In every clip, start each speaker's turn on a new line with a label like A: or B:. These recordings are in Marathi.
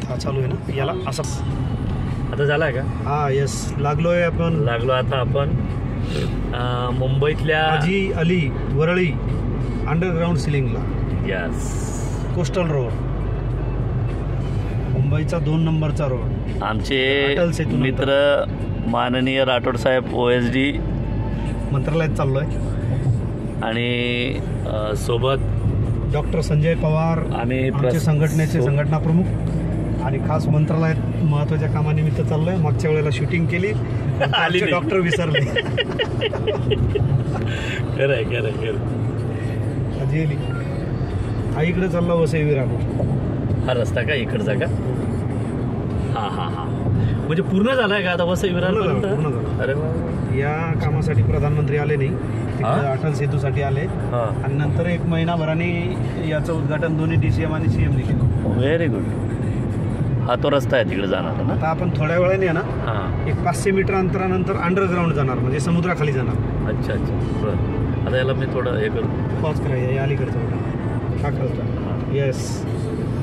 A: हा चालू आहे ना याला असा
B: आता झालाय का?
A: हा यस लागलो
B: आता आपण मुंबईतल्या
A: हाजी अली वरळी अंडरग्राउंड सिलिंगला.
B: यस,
A: कोस्टल रोड, मुंबईचा 2 नंबरचा रोड.
B: आमचे मित्र माननीय राठोड साहेब OSD
A: मंत्रालयात चाललोय
B: आणि सोबत
A: डॉक्टर संजय पवार आमचे संघटनेचे संघटना प्रमुख आणि खास मंत्रालयात महत्वाच्या कामानिमित्त चाललोय. मागच्या वेळेला शूटिंग केली आली डॉक्टर विसरले.
B: खरंय
A: हाजी अली हा इकडे चालला वसई विरार.
B: हा रस्ता का इकडचा का? हा म्हणजे पूर्ण झालाय का आता वसई विरार?
A: पूर्ण झालं.
B: अरे वा.
A: या कामासाठी प्रधानमंत्री आले नाही, अटल सेतूसाठी आले आणि नंतर 1 महिनाभराने याचं उद्घाटन दोन्ही DCM आणि CM ने केलं.
B: Very good. हा तो रस्ता आहे तिकडे जाणार ना.
A: आता आपण थोड्या वेळाने ना एक 500 मीटर अंतरानंतर अंडरग्राऊंड जाणार, म्हणजे समुद्राखाली जाणार.
B: अच्छा बरं. आता याला मी थोडं हे करू,
A: पॉज करायचं. या अलीकडचं हा खालचा. येस,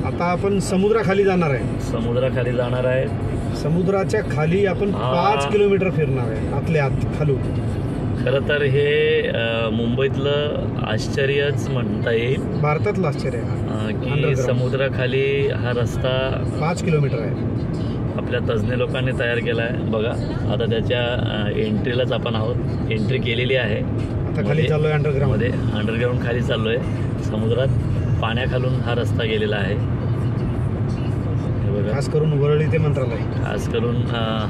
A: आता आपण समुद्राखाली जाणार आहे. समुद्राच्या खाली आपण 5 किलोमीटर फिरणार आहे आतल्या आत खालून.
B: खरं तर हे मुंबईतलं आश्चर्यच म्हणता येईल,
A: भारतातलं आश्चर्य
B: की समुद्राखाली हा रस्ता
A: 5 किलोमीटर आहे.
B: आपल्या तज्ज्ञ लोकांनी तयार केला आहे. बघा आता त्याच्या एंट्रीलाच आपण आहोत. एंट्री केलेली आहे.
A: आता खाली चाललोय
B: अंडरग्राऊंड खाली चाललोय. समुद्रात पाण्याखालून हा रस्ता गेलेला आहे.
A: खास करून वरळी ते मंत्रालय.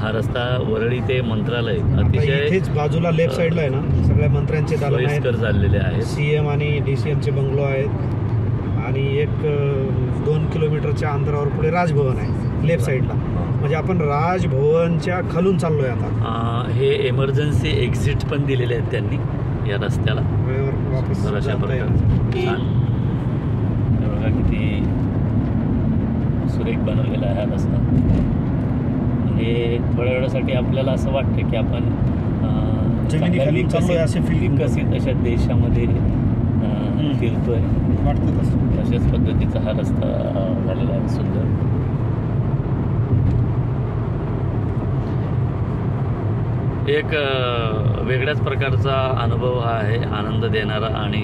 B: हा रस्ता वरळी ते मंत्रालय अतिशय
A: इथेच बाजूला लेफ्ट साईडला आहे ना सगळ्या मंत्र्यांचे दालन आहेत,
B: चाललेले आहेत.
A: CM आणि DCMचे बंगलो आहेत आणि 1-2 किलोमीटरच्या अंतरावर पुढे राजभवन आहे लेफ्ट साईडला. म्हणजे आपण राजभवनच्या खालून चाललोय आता.
B: हे एमर्जन्सी एक्झिट पण दिलेले आहेत त्यांनी या रस्त्याला.
A: वापस
B: अशा प्रकारे बघा किती सुरेख बनवलेला आहे हा रस्ता. म्हणजे थोड्या वेळासाठी आपल्याला असं वाटतं की आपण विकसित अशा देशामध्ये फिरतोय. अशाच पद्धतीचा हा रस्ता झालेला आहे. सुंदर. एक वेगळ्याच प्रकारचा अनुभव हा आहे, आनंद देणारा. आणि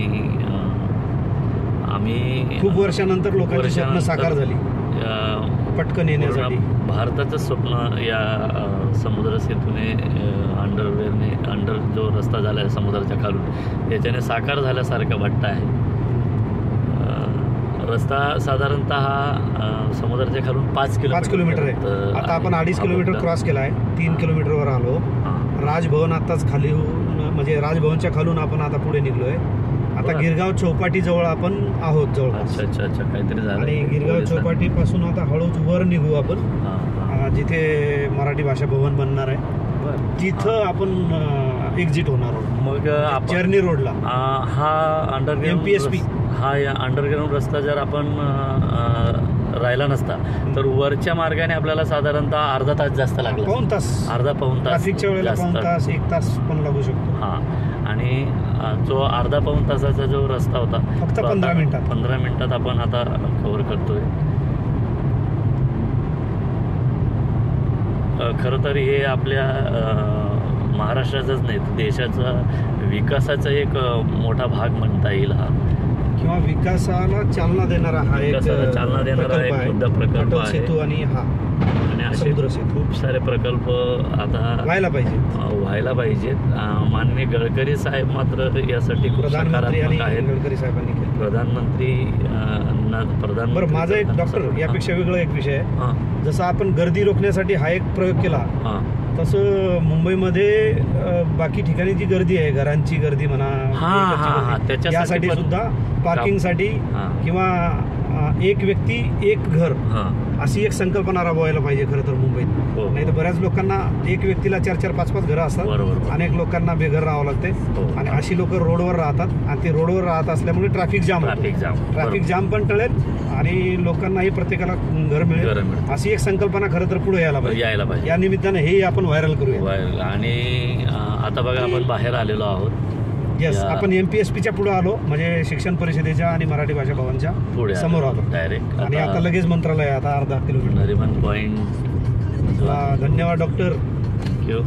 B: आम्ही
A: खूप वर्षानंतर लोकांची स्वप्न साकार झाली पटकन येण्यासाठी.
B: भारताचं स्वप्न या समुद्र सेतूने अंडर जो रस्ता झाला आहे समुद्राच्या खालून, याच्याने साकार झाल्यासारखं वाटतं आहे. रस्ता साधारणतः हा समुद्राच्या खालून 5
A: किलोमीटर आहे. आता आपण 2.5 किलोमीटर क्रॉस केला आहे. 3 किलोमीटरवर आलो. राजभवन आताच खाली, म्हणजे राजभवनच्या खालून आपण आता पुढे निघलोय. आता गिरगाव चौपाटी जवळ आपण आहोत जवळपास.
B: अच्छा काहीतरी झालं.
A: आणि गिरगाव चौपाटी पासून आता हळूच वर निघू आपण, जिथे मराठी भाषा भवन बनणार आहे तिथं आपण एक्झिट होणार आहोत.
B: मग
A: जर्नी रोडला
B: हा अंडरग्राउंड
A: MPSP
B: हा या अंडरग्राउंड रस्ता जर आपण राहिला नसता तर वरच्या मार्गाने आपल्याला साधारणतः अर्धा तास जास्त लागला.
A: पाऊण तास ट्रॅफिकच्या वेळेला पाऊण तास 1 तास पण लागू शकतो.
B: आणि जो अर्धा पाऊण तासाचा जो रस्ता होता
A: फक्त 15
B: मिनिटात आपण आता कव्हर करतोय. खरं तर हे आपल्या महाराष्ट्राचाच नाही तर देशाचा विकासाचा एक मोठा भाग म्हणता येईल हा,
A: किंवा विकासाला चालना देणारा हा एक
B: मुद्दा प्रकल्प आहे.
A: सेतू आणि
B: असे खूप सारे प्रकल्प आता
A: व्हायला
B: पाहिजेत. माननीय गडकरी साहेब मात्र यासाठी खूप सकारात्मक आहेत.
A: गडकरी साहेबांनी
B: प्रधान.
A: माझा एक डॉक्टर यापेक्षा वेगळा एक विषय आहे. जसं आपण गर्दी रोखण्यासाठी हा एक प्रयोग केला तसं मुंबईमध्ये बाकी ठिकाणी जी गर्दी आहे, घरांची गर्दी म्हणा, त्यासाठी सुद्धा पार्किंगसाठी किंवा एक व्यक्ती एक घर अशी एक संकल्पना राबवायला पाहिजे खरं तर मुंबईत. नाही तर बऱ्याच लोकांना एक व्यक्तीला 4-5 घरं असतात. अनेक लोकांना बेघर राहावं लागते आणि अशी लोक रोडवर राहतात आणि ते रोडवर राहत असल्यामुळे ट्रॅफिक जाम पण टळेल आणि लोकांनाही प्रत्येकाला घर मिळेल. अशी एक संकल्पना खरं तर पुढे यायला पाहिजे. या निमित्तानं हे आपण व्हायरल करूया.
B: आणि आता बघा आपण बाहेर आलेलो आहोत
A: येस, आपण MPSPच्या पुढे आलो, म्हणजे शिक्षण परिषदेच्या आणि मराठी भाषा भवनच्या
B: पुढे
A: समोर आलो
B: डायरेक्ट.
A: आणि आता लगेच मंत्रालय आहे, आता अर्धा किलोमीटर.
B: नरिमन पॉइंट.
A: धन्यवाद डॉक्टर.
B: थँक्यू.